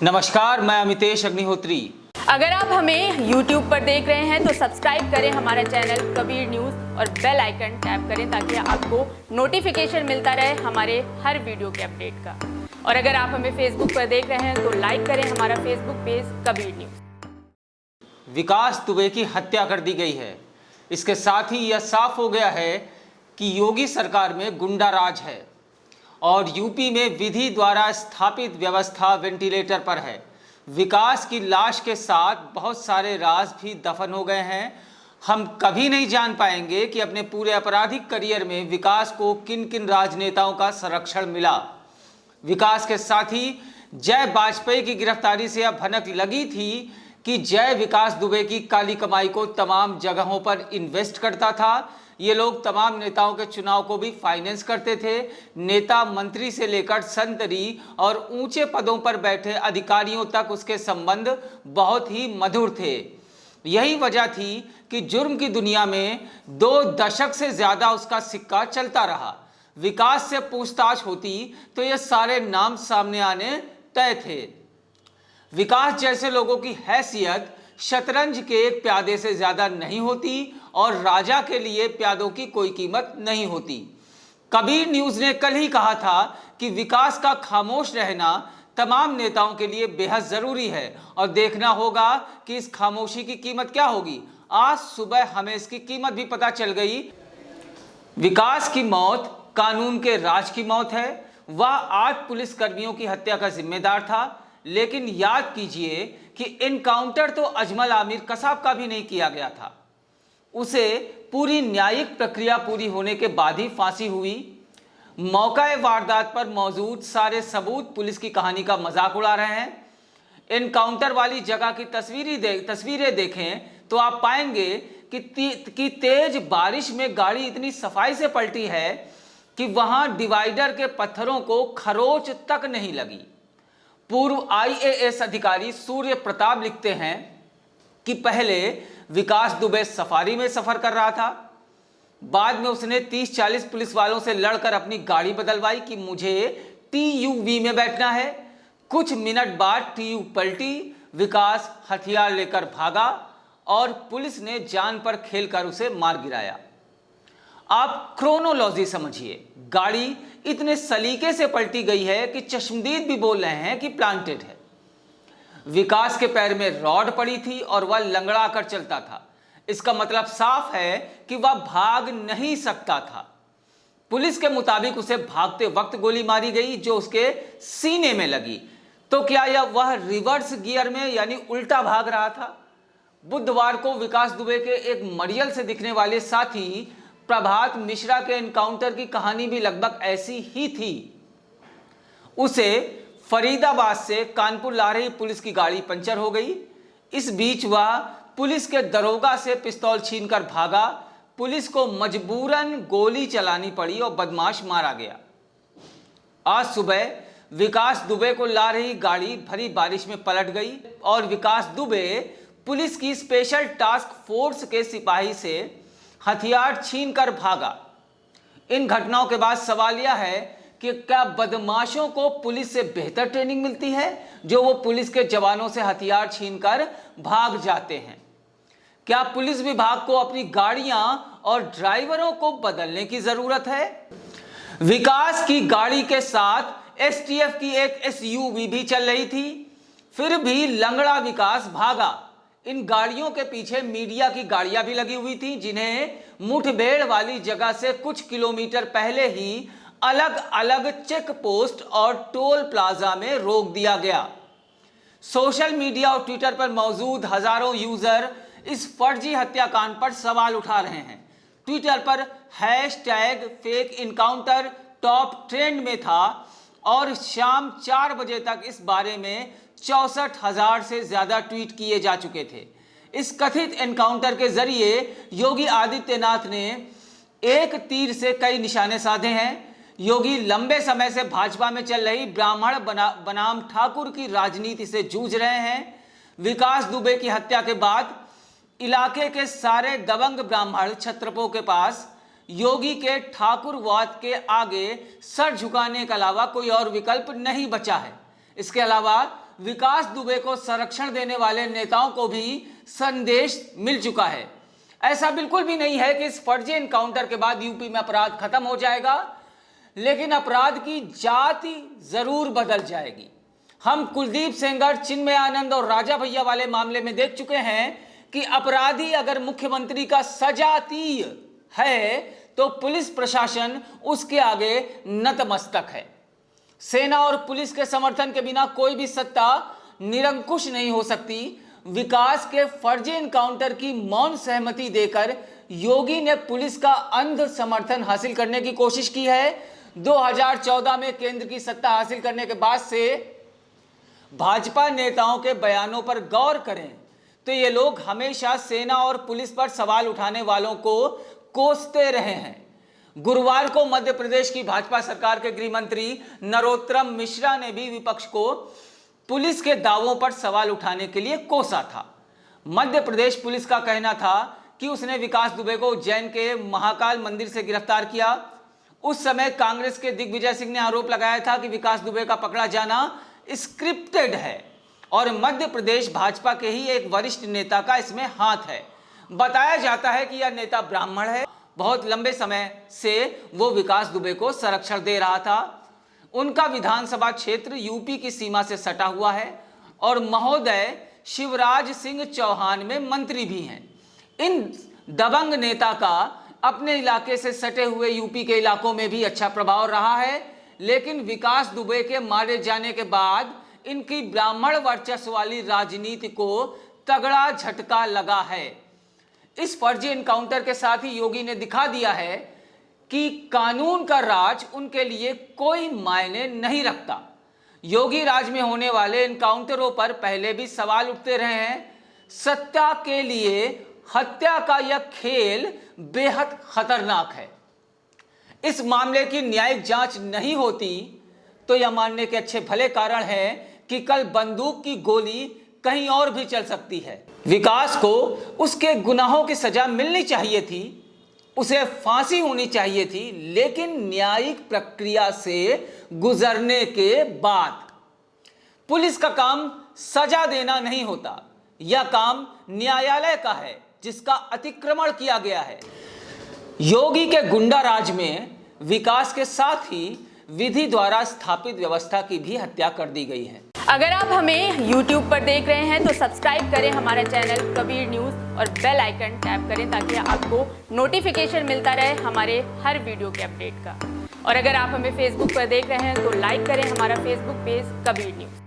नमस्कार, मैं अमितेश अग्निहोत्री। अगर आप हमें YouTube पर देख रहे हैं तो सब्सक्राइब करें हमारा चैनल कबीर न्यूज़ और बेल आइकन टैप करें ताकि आपको नोटिफिकेशन मिलता रहे हमारे हर वीडियो के अपडेट का। और अगर आप हमें Facebook पर देख रहे हैं तो लाइक करें हमारा फेसबुक पेज कबीर न्यूज़। विकास दुबे की हत्या कर दी गई है। इसके साथ ही यह साफ हो गया है कि योगी सरकार में गुंडा राज है और यूपी में विधि द्वारा स्थापित व्यवस्था वेंटिलेटर पर है। विकास की लाश के साथ बहुत सारे राज भी दफन हो गए हैं। हम कभी नहीं जान पाएंगे कि अपने पूरे आपराधिक करियर में विकास को किन किन राजनेताओं का संरक्षण मिला। विकास के साथ ही जय वाजपेयी की गिरफ्तारी से यह भनक लगी थी कि जय विकास दुबे की काली कमाई को तमाम जगहों पर इन्वेस्ट करता था। ये लोग तमाम नेताओं के चुनाव को भी फाइनेंस करते थे। नेता मंत्री से लेकर संतरी और ऊंचे पदों पर बैठे अधिकारियों तक उसके संबंध बहुत ही मधुर थे। यही वजह थी कि जुर्म की दुनिया में 2 दशक से ज्यादा उसका सिक्का चलता रहा। विकास से पूछताछ होती तो ये सारे नाम सामने आने तय थे। विकास जैसे लोगों की हैसियत शतरंज के एक प्यादे से ज्यादा नहीं होती और राजा के लिए प्यादों की कोई कीमत नहीं होती। कबीर न्यूज़ ने कल ही कहा था कि विकास का खामोश रहना तमाम नेताओं के लिए बेहद जरूरी है और देखना होगा कि इस खामोशी की कीमत क्या होगी। आज सुबह हमें इसकी कीमत भी पता चल गई। विकास की मौत कानून के राज की मौत है। वह 8 पुलिसकर्मियों की हत्या का जिम्मेदार था, लेकिन याद कीजिए कि एनकाउंटर तो अजमल आमिर कसाब का भी नहीं किया गया था। उसे पूरी न्यायिक प्रक्रिया पूरी होने के बाद ही फांसी हुई। मौका वारदात पर मौजूद सारे सबूत पुलिस की कहानी का मजाक उड़ा रहे हैं। एनकाउंटर वाली जगह की तस्वीरें देखें तो आप पाएंगे कि तेज बारिश में गाड़ी इतनी सफाई से पलटी है कि वहां डिवाइडर के पत्थरों को खरोच तक नहीं लगी। पूर्व IAS अधिकारी सूर्य प्रताप लिखते हैं कि पहले विकास दुबे सफारी में सफर कर रहा था। बाद में उसने 30-40 पुलिस वालों से लड़कर अपनी गाड़ी बदलवाई कि मुझे TUV में बैठना है। कुछ मिनट बाद TU पलटी, विकास हथियार लेकर भागा और पुलिस ने जान पर खेलकर उसे मार गिराया। आप क्रोनोलॉजी समझिए। गाड़ी इतने सलीके से पलटी गई है कि चश्मदीद भी बोल रहे हैं कि प्लांटेड है। विकास के पैर में रॉड पड़ी थी और वह लंगड़ा कर चलता था। इसका मतलब साफ है कि वह भाग नहीं सकता था। पुलिस के मुताबिक उसे भागते वक्त गोली मारी गई जो उसके सीने में लगी। तो क्या यह वह रिवर्स गियर में यानी उल्टा भाग रहा था? बुधवार को विकास दुबे के एक मरियल से दिखने वाले साथी प्रभात मिश्रा के एनकाउंटर की कहानी भी लगभग ऐसी ही थी। उसे फरीदाबाद से कानपुर ला रही पुलिस की गाड़ी पंचर हो गई। इस बीच वह पुलिस के दरोगा से पिस्तौल छीनकर भागा। पुलिस को मजबूरन गोली चलानी पड़ी और बदमाश मारा गया। आज सुबह विकास दुबे को ला रही गाड़ी भरी बारिश में पलट गई और विकास दुबे पुलिस की स्पेशल टास्क फोर्स के सिपाही से हथियार छीनकर भागा। इन घटनाओं के बाद सवाल यह है कि क्या बदमाशों को पुलिस से बेहतर ट्रेनिंग मिलती है जो वो पुलिस के जवानों से हथियार छीनकर भाग जाते हैं? क्या पुलिस विभाग को अपनी गाड़ियां और ड्राइवरों को बदलने की जरूरत है? विकास की गाड़ी के साथ STF की एक SUV भी चल रही थी, फिर भी लंगड़ा विकास भागा। इन गाड़ियों के पीछे मीडिया की गाड़ियां भी लगी हुई थी जिन्हें मुठभेड़ वाली जगह से कुछ किलोमीटर पहले ही अलग अलग चेक पोस्ट और टोल प्लाजा में रोक दिया गया। सोशल मीडिया और ट्विटर पर मौजूद हजारों यूजर इस फर्जी हत्याकांड पर सवाल उठा रहे हैं। ट्विटर पर #फेक इनकाउंटर टॉप ट्रेंड में था और शाम 4 बजे तक इस बारे में 64,000 से ज्यादा ट्वीट किए जा चुके थे। इस कथित एनकाउंटर के जरिए योगी आदित्यनाथ ने एक तीर से कई निशाने साधे हैं। योगी लंबे समय से भाजपा में चल रही ब्राह्मण बनाम ठाकुर की राजनीति से जूझ रहे हैं। विकास दुबे की हत्या के बाद इलाके के सारे दबंग ब्राह्मण क्षत्रपों के पास योगी के ठाकुरवाद के आगे सर झुकाने के अलावा कोई और विकल्प नहीं बचा है। इसके अलावा विकास दुबे को संरक्षण देने वाले नेताओं को भी संदेश मिल चुका है। ऐसा बिल्कुल भी नहीं है कि इस फर्जी एनकाउंटर के बाद यूपी में अपराध खत्म हो जाएगा, लेकिन अपराध की जाति जरूर बदल जाएगी। हम कुलदीप सेंगर, चिन्मय आनंद और राजा भैया वाले मामले में देख चुके हैं कि अपराधी अगर मुख्यमंत्री का सजातीय है तो पुलिस प्रशासन उसके आगे नतमस्तक है। सेना और पुलिस के समर्थन के बिना कोई भी सत्ता निरंकुश नहीं हो सकती। विकास के फर्जी एनकाउंटर की मौन सहमति देकर योगी ने पुलिस का अंध समर्थन हासिल करने की कोशिश की है। 2014 में केंद्र की सत्ता हासिल करने के बाद से भाजपा नेताओं के बयानों पर गौर करें तो ये लोग हमेशा सेना और पुलिस पर सवाल उठाने वालों को कोसते रहे हैं। गुरुवार को मध्य प्रदेश की भाजपा सरकार के गृह मंत्री नरोत्तम मिश्रा ने भी विपक्ष को पुलिस के दावों पर सवाल उठाने के लिए कोसा था। मध्य प्रदेश पुलिस का कहना था कि उसने विकास दुबे को उज्जैन के महाकाल मंदिर से गिरफ्तार किया। उस समय कांग्रेस के दिग्विजय सिंह ने आरोप लगाया था कि विकास दुबे का पकड़ा जाना स्क्रिप्टेड है और मध्य प्रदेश भाजपा के ही एक वरिष्ठ नेता का इसमें हाथ है। बताया जाता है कि यह नेता ब्राह्मण है। बहुत लंबे समय से वो विकास दुबे को संरक्षण दे रहा था। उनका विधानसभा क्षेत्र यूपी की सीमा से सटा हुआ है और महोदय शिवराज सिंह चौहान में मंत्री भी हैं। इन दबंग नेता का अपने इलाके से सटे हुए यूपी के इलाकों में भी अच्छा प्रभाव रहा है, लेकिन विकास दुबे के मारे जाने के बाद इनकी ब्राह्मण वर्चस्व वाली राजनीति को तगड़ा झटका लगा है। इस फर्जी एनकाउंटर के साथ ही योगी ने दिखा दिया है कि कानून का राज उनके लिए कोई मायने नहीं रखता। योगी राज में होने वाले एनकाउंटरों पर पहले भी सवाल उठते रहे हैं। सत्ता के लिए हत्या का यह खेल बेहद खतरनाक है। इस मामले की न्यायिक जांच नहीं होती तो यह मानने के अच्छे भले कारण है कि कल बंदूक की गोली कहीं और भी चल सकती है। विकास को उसके गुनाहों की सजा मिलनी चाहिए थी, उसे फांसी होनी चाहिए थी, लेकिन न्यायिक प्रक्रिया से गुजरने के बाद। पुलिस का काम सजा देना नहीं होता, यह काम न्यायालय का है जिसका अतिक्रमण किया गया है। योगी के गुंडा राज में विकास के साथ ही विधि द्वारा स्थापित व्यवस्था की भी हत्या कर दी गई है। अगर आप हमें YouTube पर देख रहे हैं तो सब्सक्राइब करें हमारा चैनल कबीर न्यूज़ और बेल आइकन टैप करें ताकि आपको नोटिफिकेशन मिलता रहे हमारे हर वीडियो के अपडेट का। और अगर आप हमें Facebook पर देख रहे हैं तो लाइक करें हमारा Facebook पेज कबीर न्यूज़।